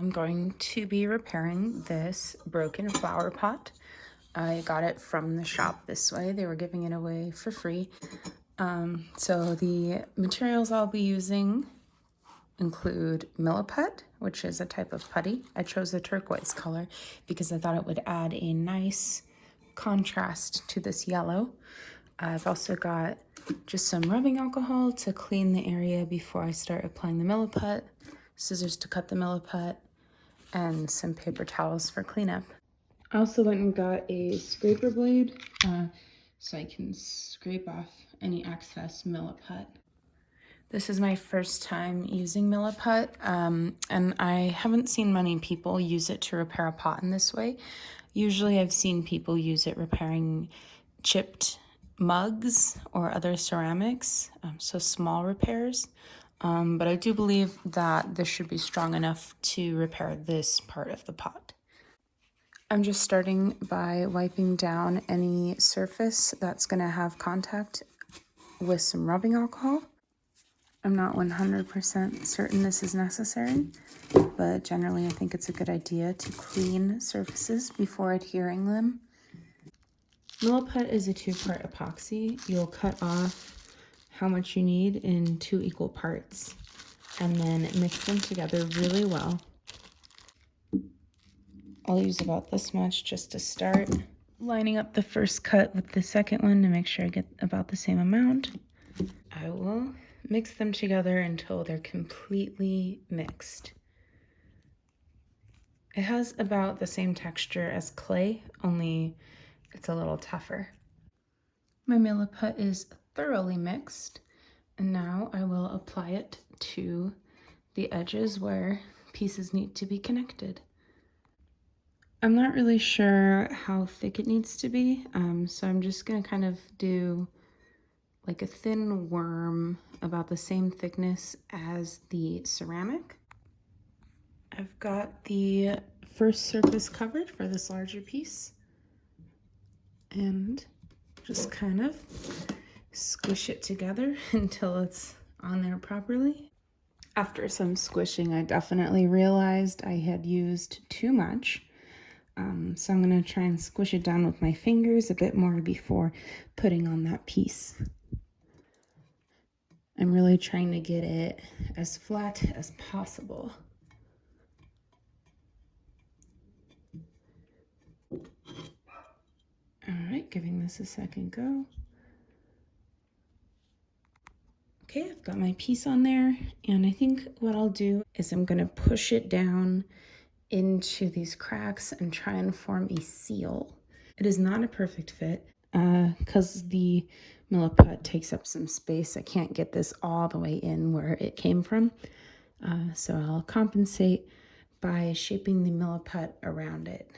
I'm going to be repairing this broken flower pot. I got it from the shop this way. They were giving it away for free. So the materials I'll be using include Milliput, which is a type of putty. I chose the turquoise color because I thought it would add a nice contrast to this yellow. I've also got just some rubbing alcohol to clean the area before I start applying the Milliput, scissors to cut the Milliput, and some paper towels for cleanup. I also went and got a scraper blade so I can scrape off any excess Milliput. This is my first time using Milliput, and I haven't seen many people use it to repair a pot in this way. Usually I've seen people use it repairing chipped mugs or other ceramics, so small repairs. But I do believe that this should be strong enough to repair this part of the pot. I'm just starting by wiping down any surface that's going to have contact with some rubbing alcohol. I'm not 100% certain this is necessary, but generally I think it's a good idea to clean surfaces before adhering them. Milliput is a 2-part epoxy. You'll cut off how much you need in 2 equal parts and then mix them together really well. I'll use about this much just to start, lining up the first cut with the second one to make sure I get about the same amount. I will mix them together until they're completely mixed. It has about the same texture as clay, only it's a little tougher. My Milliput is thoroughly mixed, and now I will apply it to the edges where pieces need to be connected. I'm not really sure how thick it needs to be, so I'm just gonna kind of do like a thin worm about the same thickness as the ceramic. I've got the first surface covered for this larger piece, and just kind of squish it together until it's on there properly. After some squishing, I definitely realized I had used too much. So I'm going to try and squish it down with my fingers a bit more before putting on that piece. I'm really trying to get it as flat as possible. All right, giving this a second go. Okay, I've got my piece on there, and I think what I'll do is I'm going to push it down into these cracks and try and form a seal. It is not a perfect fit because the Milliput takes up some space. I can't get this all the way in where it came from. So I'll compensate by shaping the Milliput around it.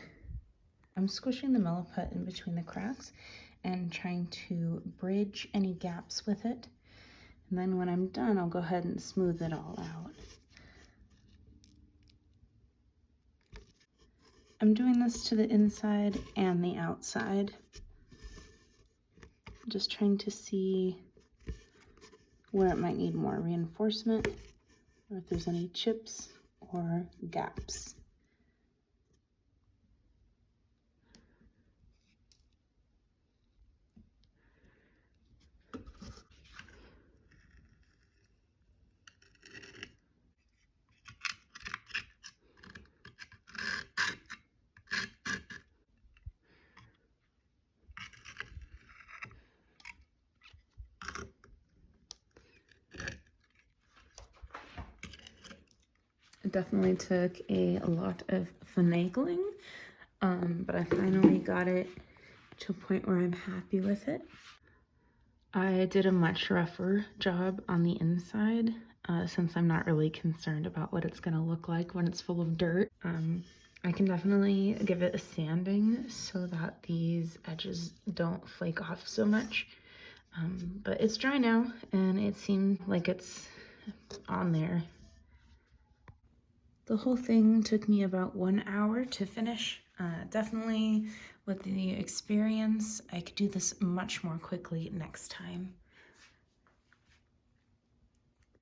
I'm squishing the Milliput in between the cracks and trying to bridge any gaps with it. And then when I'm done, I'll go ahead and smooth it all out. I'm doing this to the inside and the outside. Just trying to see where it might need more reinforcement, or if there's any chips or gaps. It definitely took a lot of finagling, but I finally got it to a point where I'm happy with it. I did a much rougher job on the inside since I'm not really concerned about what it's gonna look like when it's full of dirt. I can definitely give it a sanding so that these edges don't flake off so much. But it's dry now and it seemed like it's on there. The whole thing took me about 1 hour to finish. Definitely with the experience, I could do this much more quickly next time.